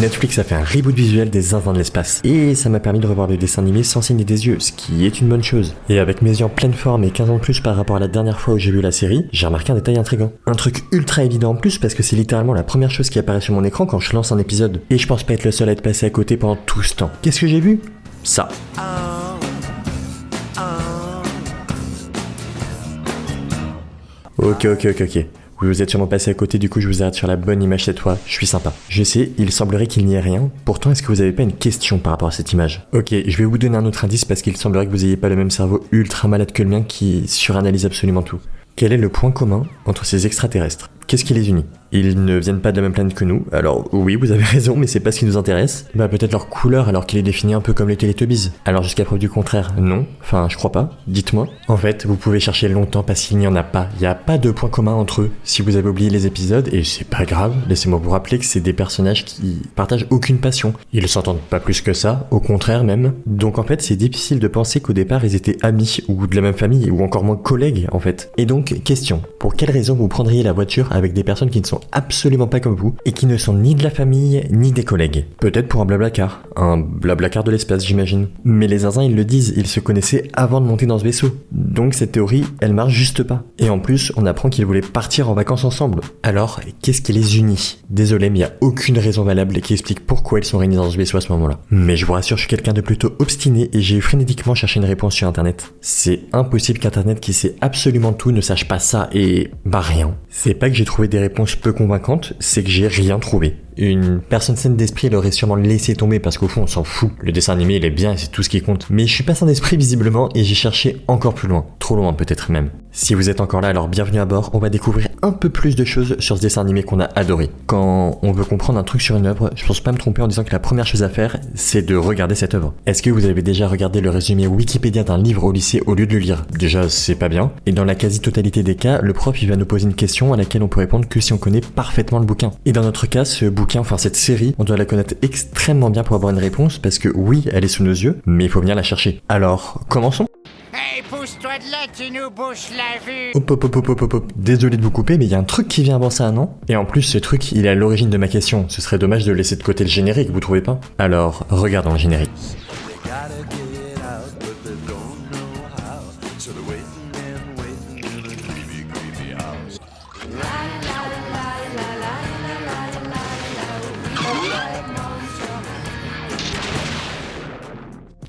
Netflix a fait un reboot visuel des Zinzins de l'espace, et ça m'a permis de revoir le dessin animé sans saigner des yeux, ce qui est une bonne chose. Et avec mes yeux en pleine forme et 15 ans de plus par rapport à la dernière fois où j'ai vu la série, j'ai remarqué un détail intriguant. Un truc ultra évident en plus parce que c'est littéralement la première chose qui apparaît sur mon écran quand je lance un épisode. Et je pense pas être le seul à être passé à côté pendant tout ce temps. Qu'est-ce que j'ai vu ? Ça. Ok. Vous êtes sûrement passé à côté, du coup je vous arrête sur la bonne image cette fois, je suis sympa. Je sais, il semblerait qu'il n'y ait rien, pourtant est-ce que vous avez pas une question par rapport à cette image ? Ok, je vais vous donner un autre indice parce qu'il semblerait que vous ayez pas le même cerveau ultra malade que le mien qui suranalyse absolument tout. Quel est le point commun entre ces extraterrestres ? Qu'est-ce qui les unit ? Ils ne viennent pas de la même planète que nous, alors oui, vous avez raison, mais c'est pas ce qui nous intéresse. Bah peut-être leur couleur alors qu'il est défini un peu comme les Teletubbies. Alors jusqu'à preuve du contraire, non, enfin je crois pas, dites-moi. En fait, vous pouvez chercher longtemps parce qu'il n'y en a pas. Il n'y a pas de point commun entre eux. Si vous avez oublié les épisodes, et c'est pas grave, laissez-moi vous rappeler que c'est des personnages qui partagent aucune passion. Ils s'entendent pas plus que ça, au contraire même. Donc en fait, c'est difficile de penser qu'au départ ils étaient amis, ou de la même famille, ou encore moins collègues en fait. Et donc, question, pour quelle raison vous prendriez la voiture avec des personnes qui ne sont absolument pas comme vous et qui ne sont ni de la famille ni des collègues? Peut-être pour un blablacar de l'espace j'imagine. Mais les zinzins ils le disent, ils se connaissaient avant de monter dans ce vaisseau. Donc cette théorie elle marche juste pas. Et en plus on apprend qu'ils voulaient partir en vacances ensemble. Alors qu'est-ce qui les unit? Désolé mais il n'y a aucune raison valable qui explique pourquoi ils sont réunis dans ce vaisseau à ce moment-là. Mais je vous rassure, je suis quelqu'un de plutôt obstiné et j'ai frénétiquement cherché une réponse sur internet. C'est impossible qu'internet qui sait absolument tout ne sache pas ça et rien. C'est pas que j'ai trouvé des réponses peu convaincantes, c'est que j'ai rien trouvé. Une personne saine d'esprit l'aurait sûrement laissé tomber parce qu'au fond on s'en fout. Le dessin animé il est bien et c'est tout ce qui compte. Mais je suis pas sain d'esprit visiblement et j'ai cherché encore plus loin. Trop loin peut-être même. Si vous êtes encore là alors bienvenue à bord, on va découvrir un peu plus de choses sur ce dessin animé qu'on a adoré. Quand on veut comprendre un truc sur une œuvre, je pense pas me tromper en disant que la première chose à faire c'est de regarder cette œuvre. Est-ce que vous avez déjà regardé le résumé Wikipédia d'un livre au lycée au lieu de le lire? Déjà c'est pas bien. Et dans la quasi-totalité des cas, le prof il va nous poser une question à laquelle on peut répondre que si on connaît parfaitement le bouquin. Et dans notre cas, ce bouquin, enfin cette série, on doit la connaître extrêmement bien pour avoir une réponse parce que oui, elle est sous nos yeux, mais il faut venir la chercher. Alors, commençons. Hey, pousse-toi de là, tu nous bouches la vue. Hop. Désolé de vous couper, mais il y a un truc qui vient avant ça, non? Et en plus, ce truc, il est à l'origine de ma question. Ce serait dommage de laisser de côté le générique, vous trouvez pas? Alors, regardons le générique.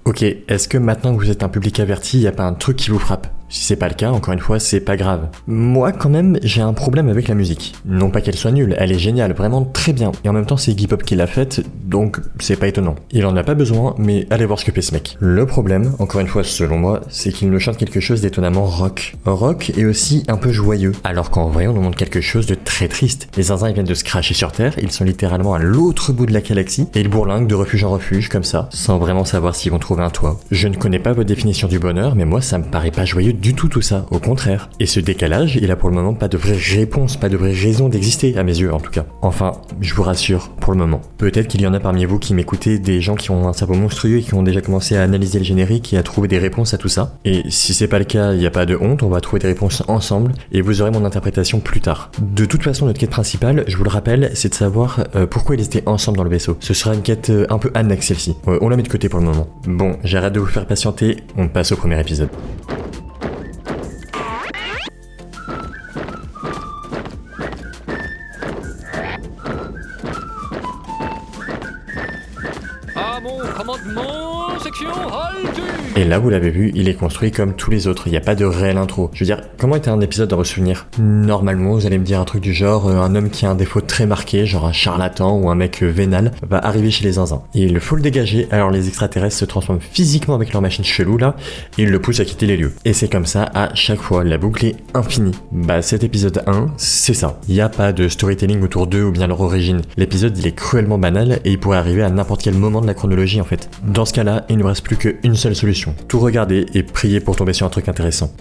Ok, est-ce que maintenant que vous êtes un public averti, il n'y a pas un truc qui vous frappe? Si c'est pas le cas, encore une fois, c'est pas grave. Moi, quand même, j'ai un problème avec la musique. Non pas qu'elle soit nulle, elle est géniale, vraiment très bien. Et en même temps, c'est Iggy Pop qui l'a faite, donc c'est pas étonnant. Il en a pas besoin, mais allez voir ce que fait ce mec. Le problème, encore une fois, selon moi, c'est qu'il nous chante quelque chose d'étonnamment rock. Rock et aussi un peu joyeux. Alors qu'en vrai, on nous montre quelque chose de très triste. Les zinzins, ils viennent de se cracher sur Terre, ils sont littéralement à l'autre bout de la galaxie, et ils bourlinguent de refuge en refuge, comme ça, sans vraiment savoir s'ils vont trouver un toit. Je ne connais pas votre définition du bonheur, mais moi, ça me paraît pas joyeux du tout ça, au contraire. Et ce décalage, il a pour le moment pas de vraie réponse, pas de vraie raison d'exister, à mes yeux en tout cas. Enfin, je vous rassure, pour le moment. Peut-être qu'il y en a parmi vous qui m'écoutez, des gens qui ont un cerveau monstrueux et qui ont déjà commencé à analyser le générique et à trouver des réponses à tout ça. Et si c'est pas le cas, il n'y a pas de honte, on va trouver des réponses ensemble et vous aurez mon interprétation plus tard. De toute façon, notre quête principale, je vous le rappelle, c'est de savoir pourquoi ils étaient ensemble dans le vaisseau. Ce sera une quête un peu annexe celle-ci. On la met de côté pour le moment. Bon, j'arrête de vous faire patienter, on passe au premier épisode. Commandement, section, halte. Et là, vous l'avez vu, il est construit comme tous les autres, il n'y a pas de réelle intro. Je veux dire, comment était un épisode dans vos souvenirs? Normalement, vous allez me dire un truc du genre, un homme qui a un défaut très marqué, genre un charlatan ou un mec vénal, va arriver chez les zinzins. Et il faut le dégager, alors les extraterrestres se transforment physiquement avec leur machine chelou là, et ils le poussent à quitter les lieux. Et c'est comme ça à chaque fois, la boucle est infinie. Bah cet épisode 1, c'est ça. Il n'y a pas de storytelling autour d'eux ou bien leur origine. L'épisode il est cruellement banal et il pourrait arriver à n'importe quel moment de la chronologie en fait. Dans ce cas-là, il ne me reste plus qu'une seule solution. Tout regarder et prier pour tomber sur un truc intéressant.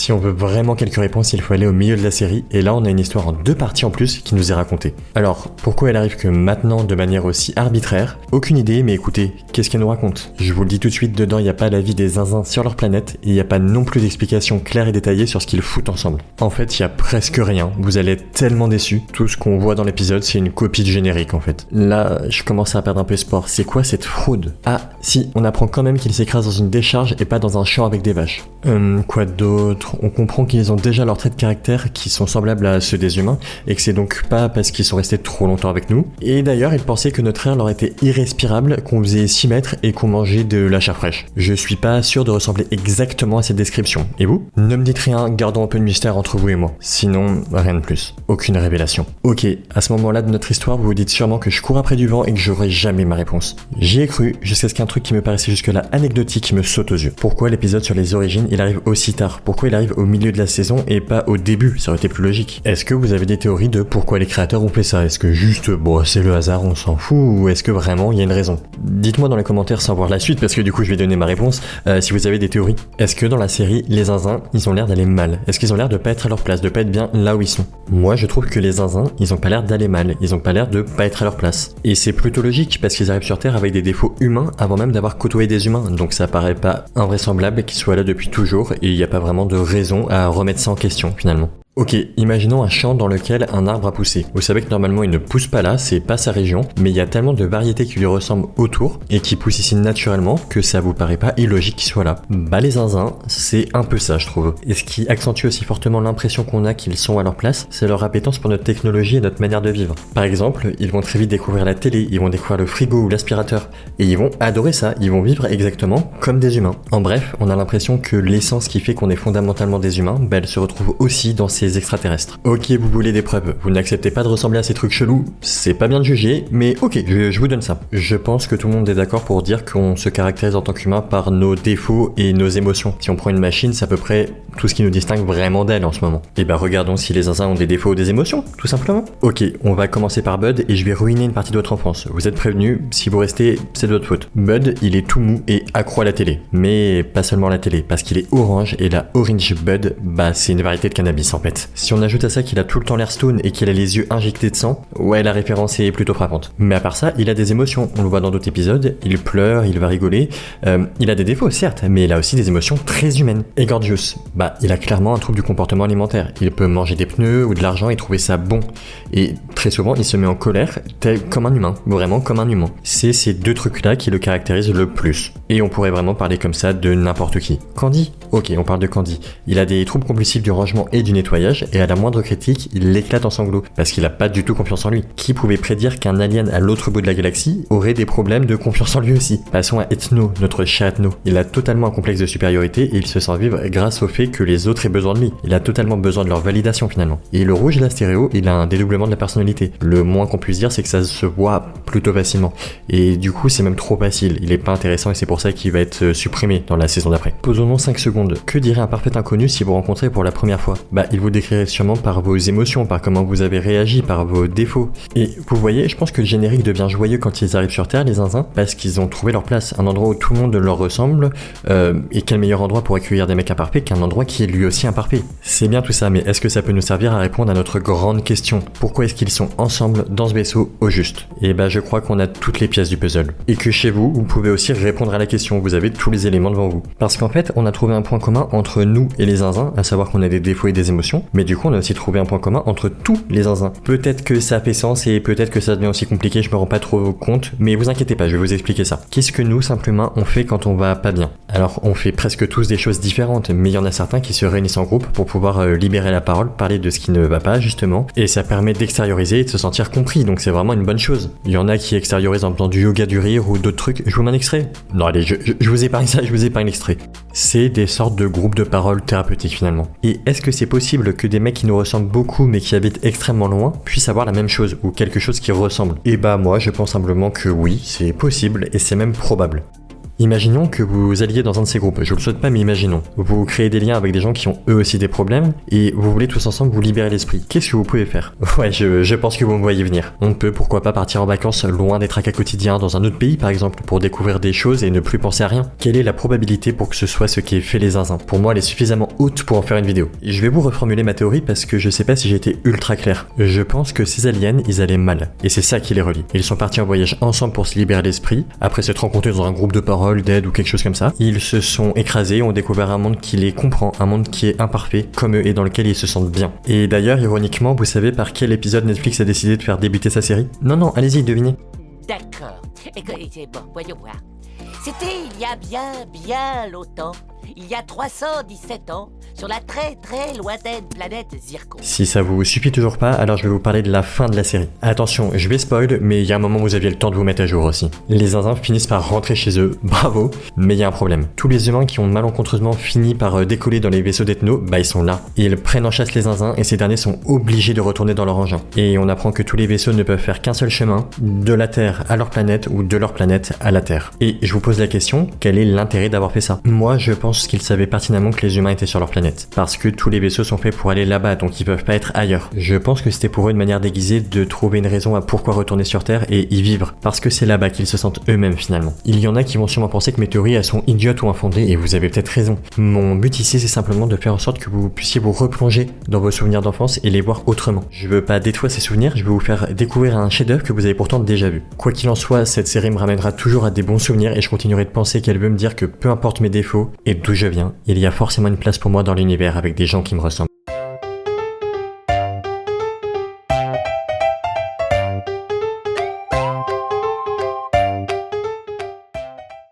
Si on veut vraiment quelques réponses, il faut aller au milieu de la série, et là on a une histoire en 2 parties en plus qui nous est racontée. Alors, pourquoi elle arrive que maintenant de manière aussi arbitraire? Aucune idée, mais écoutez, qu'est-ce qu'elle nous raconte? Je vous le dis tout de suite, dedans il n'y a pas l'avis des zinzins sur leur planète, et il n'y a pas non plus d'explications claires et détaillées sur ce qu'ils foutent ensemble. En fait, il y a presque rien, vous allez être tellement déçus. Tout ce qu'on voit dans l'épisode, c'est une copie de générique en fait. Là, je commence à perdre un peu espoir. C'est quoi cette fraude? Ah, si, on apprend quand même qu'ils s'écrasent dans une décharge et pas dans un champ avec des vaches. Quoi d'autre? On comprend qu'ils ont déjà leurs traits de caractère qui sont semblables à ceux des humains, et que c'est donc pas parce qu'ils sont restés trop longtemps avec nous. Et d'ailleurs, ils pensaient que notre air leur était irrespirable, qu'on faisait 6 mètres et qu'on mangeait de la chair fraîche. Je suis pas sûr de ressembler exactement à cette description. Et vous? Ne me dites rien, gardons un peu de mystère entre vous et moi. Sinon, rien de plus. Aucune révélation. Ok, à ce moment-là de notre histoire, vous vous dites sûrement que je cours après du vent et que j'aurai jamais ma réponse. J'y ai cru, jusqu'à ce qu'un truc qui me paraissait jusque-là anecdotique me saute aux yeux. Pourquoi l'épisode sur les origines, il arrive aussi tard? Pourquoi il arrive au milieu de la saison et pas au début? Ça aurait été plus logique. Est-ce que vous avez des théories de pourquoi les créateurs ont fait ça? Est-ce que juste, bon, c'est le hasard, on s'en fout, ou est-ce que vraiment il y a une raison? Dites-moi dans les commentaires sans voir la suite, parce que du coup je vais donner ma réponse, si vous avez des théories. Est-ce que dans la série, les zinzins, ils ont l'air d'aller mal? Est-ce qu'ils ont l'air de pas être à leur place, de pas être bien là où ils sont? Moi, je trouve que les zinzins, ils ont pas l'air d'aller mal, ils ont pas l'air de pas être à leur place. Et c'est plutôt logique, parce qu'ils arrivent sur Terre avec des défauts humains avant même d'avoir côtoyé des humains, donc ça paraît pas invraisemblable qu'ils soient là depuis toujours, et il n'y a pas vraiment de raison à remettre ça en question finalement. Ok, imaginons un champ dans lequel un arbre a poussé. Vous savez que normalement il ne pousse pas là, c'est pas sa région, mais il y a tellement de variétés qui lui ressemblent autour et qui poussent ici naturellement que ça vous paraît pas illogique qu'ils soient là. Bah les zinzins, c'est un peu ça je trouve. Et ce qui accentue aussi fortement l'impression qu'on a qu'ils sont à leur place, c'est leur appétence pour notre technologie et notre manière de vivre. Par exemple, ils vont très vite découvrir la télé, ils vont découvrir le frigo ou l'aspirateur, et ils vont adorer ça, ils vont vivre exactement comme des humains. En bref, on a l'impression que l'essence qui fait qu'on est fondamentalement des humains, bah elle se retrouve aussi dans ces extraterrestres. Ok, vous voulez des preuves, vous n'acceptez pas de ressembler à ces trucs chelous, c'est pas bien de juger, mais ok, je vous donne ça. Je pense que tout le monde est d'accord pour dire qu'on se caractérise en tant qu'humain par nos défauts et nos émotions. Si on prend une machine, c'est à peu près tout ce qui nous distingue vraiment d'elle en ce moment. Et bah regardons si les zinzins ont des défauts ou des émotions, tout simplement. Ok, on va commencer par Bud et je vais ruiner une partie de votre enfance. Vous êtes prévenus, si vous restez, c'est de votre faute. Bud, il est tout mou et accro à la télé. Mais pas seulement la télé, parce qu'il est orange et la Orange Bud, bah c'est une variété de cannabis en fait. Si on ajoute à ça qu'il a tout le temps l'air stone et qu'il a les yeux injectés de sang, ouais la référence est plutôt frappante. Mais à part ça, il a des émotions, on le voit dans d'autres épisodes, il pleure, il va rigoler, il a des défauts certes, mais il a aussi des émotions très humaines. Et Gorgeous, bah il a clairement un trouble du comportement alimentaire, il peut manger des pneus ou de l'argent et trouver ça bon. Et très souvent il se met en colère, tel comme un humain, vraiment comme un humain. C'est ces deux trucs là qui le caractérisent le plus. Et on pourrait vraiment parler comme ça de n'importe qui. Candy? Ok, on parle de Candy. Il a des troubles compulsifs du rangement et du nettoyage, et à la moindre critique, il éclate en sanglots, parce qu'il a pas du tout confiance en lui. Qui pouvait prédire qu'un alien à l'autre bout de la galaxie aurait des problèmes de confiance en lui aussi? Passons à Ethno, notre chat Ethno. Il a totalement un complexe de supériorité et il se sent vivre grâce au fait que les autres aient besoin de lui. Il a totalement besoin de leur validation finalement. Et le rouge et la stéréo, il a un dédoublement de la personnalité. Le moins qu'on puisse dire, c'est que ça se voit plutôt facilement. Et du coup, c'est même trop facile. Il est pas intéressant et c'est pour ça qu'il va être supprimé dans la saison d'après. Posons-nous 5 secondes. Que dirait un parfait inconnu si vous rencontrez pour la première fois? Bah, il vous décrirait sûrement par vos émotions, par comment vous avez réagi, par vos défauts. Et vous voyez, je pense que le générique devient joyeux quand ils arrivent sur Terre, les zinzins, parce qu'ils ont trouvé leur place, un endroit où tout le monde leur ressemble, et quel meilleur endroit pour accueillir des mecs imparfaits qu'un endroit qui est lui aussi imparfait. C'est bien tout ça, mais est-ce que ça peut nous servir à répondre à notre grande question? Pourquoi est-ce qu'ils sont ensemble dans ce vaisseau au juste? Et bah je crois qu'on a toutes les pièces du puzzle. Et que chez vous, vous pouvez aussi répondre à la question, vous avez tous les éléments devant vous. Parce qu'en fait, on a trouvé un point commun entre nous et les zinzins, à savoir qu'on a des défauts et des émotions, mais du coup on a aussi trouvé un point commun entre tous les zinzins. Peut-être que ça fait sens et peut-être que ça devient aussi compliqué, je me rends pas trop compte, mais vous inquiétez pas, je vais vous expliquer ça. Qu'est-ce que nous, simplement, on fait quand on va pas bien? Alors, on fait presque tous des choses différentes, mais il y en a certains qui se réunissent en groupe pour pouvoir libérer la parole, parler de ce qui ne va pas, justement, et ça permet d'extérioriser et de se sentir compris, donc c'est vraiment une bonne chose. Il y en a qui extériorisent en faisant du yoga du rire ou d'autres trucs. Je vous mets un extrait? Non, allez, je vous épargne ça, je vous épargne l'extrait. C'est des sortes de groupes de parole thérapeutiques, finalement. Et est-ce que c'est possible que des mecs qui nous ressemblent beaucoup, mais qui habitent extrêmement loin, puissent avoir la même chose, ou quelque chose qui ressemble? Et bah moi, je pense simplement que oui, c'est possible, et c'est même probable. Imaginons que vous alliez dans un de ces groupes, je le souhaite pas mais imaginons. Vous créez des liens avec des gens qui ont eux aussi des problèmes et vous voulez tous ensemble vous libérer l'esprit. Qu'est-ce que vous pouvez faire? Ouais, je pense que vous me voyez venir. On peut pourquoi pas partir en vacances loin des tracas quotidiens dans un autre pays par exemple pour découvrir des choses et ne plus penser à rien. Quelle est la probabilité pour que ce soit ce qui est fait les zinzins? Pour moi elle est suffisamment haute pour en faire une vidéo. Je vais vous reformuler ma théorie parce que je sais pas si j'ai été ultra clair. Je pense que ces aliens ils allaient mal et c'est ça qui les relie. Ils sont partis en voyage ensemble pour se libérer l'esprit, après s'être rencontrés dans un groupe de parole, d'aide ou quelque chose comme ça. Ils se sont écrasés, ont découvert un monde qui les comprend, un monde qui est imparfait comme eux et dans lequel ils se sentent bien. Et d'ailleurs ironiquement vous savez par quel épisode Netflix a décidé de faire débuter sa série? Non, allez-y, devinez. D'accord. Écoutez, bon, voyons voir. C'était il y a bien longtemps, il y a 317 ans, sur la très lointaine planète Zircon. Si ça vous suffit toujours pas, alors je vais vous parler de la fin de la série. Attention, je vais spoil, mais il y a un moment où vous aviez le temps de vous mettre à jour aussi. Les zinzins finissent par rentrer chez eux, bravo, mais il y a un problème. Tous les humains qui ont malencontreusement fini par décoller dans les vaisseaux d'Ethno, bah ils sont là. Ils prennent en chasse les zinzins et ces derniers sont obligés de retourner dans leur engin. Et on apprend que tous les vaisseaux ne peuvent faire qu'un seul chemin, de la Terre à leur planète ou de leur planète à la Terre. Et je vous pose la question, quel est l'intérêt d'avoir fait ça? Moi je pense qu'ils savaient pertinemment que les humains étaient sur leur planète. Parce que tous les vaisseaux sont faits pour aller là-bas, donc ils peuvent pas être ailleurs. Je pense que c'était pour eux une manière déguisée de trouver une raison à pourquoi retourner sur Terre et y vivre. Parce que c'est là-bas qu'ils se sentent eux-mêmes finalement. Il y en a qui vont sûrement penser que mes théories elles sont idiotes ou infondées et vous avez peut-être raison. Mon but ici c'est simplement de faire en sorte que vous puissiez vous replonger dans vos souvenirs d'enfance et les voir autrement. Je veux pas détruire ces souvenirs, je veux vous faire découvrir un chef-d'œuvre que vous avez pourtant déjà vu. Quoi qu'il en soit, cette série me ramènera toujours à des bons souvenirs et je continuerai de penser qu'elle veut me dire que peu importe mes défauts et d'où je viens, il y a forcément une place pour moi dans l'univers avec des gens qui me ressemblent.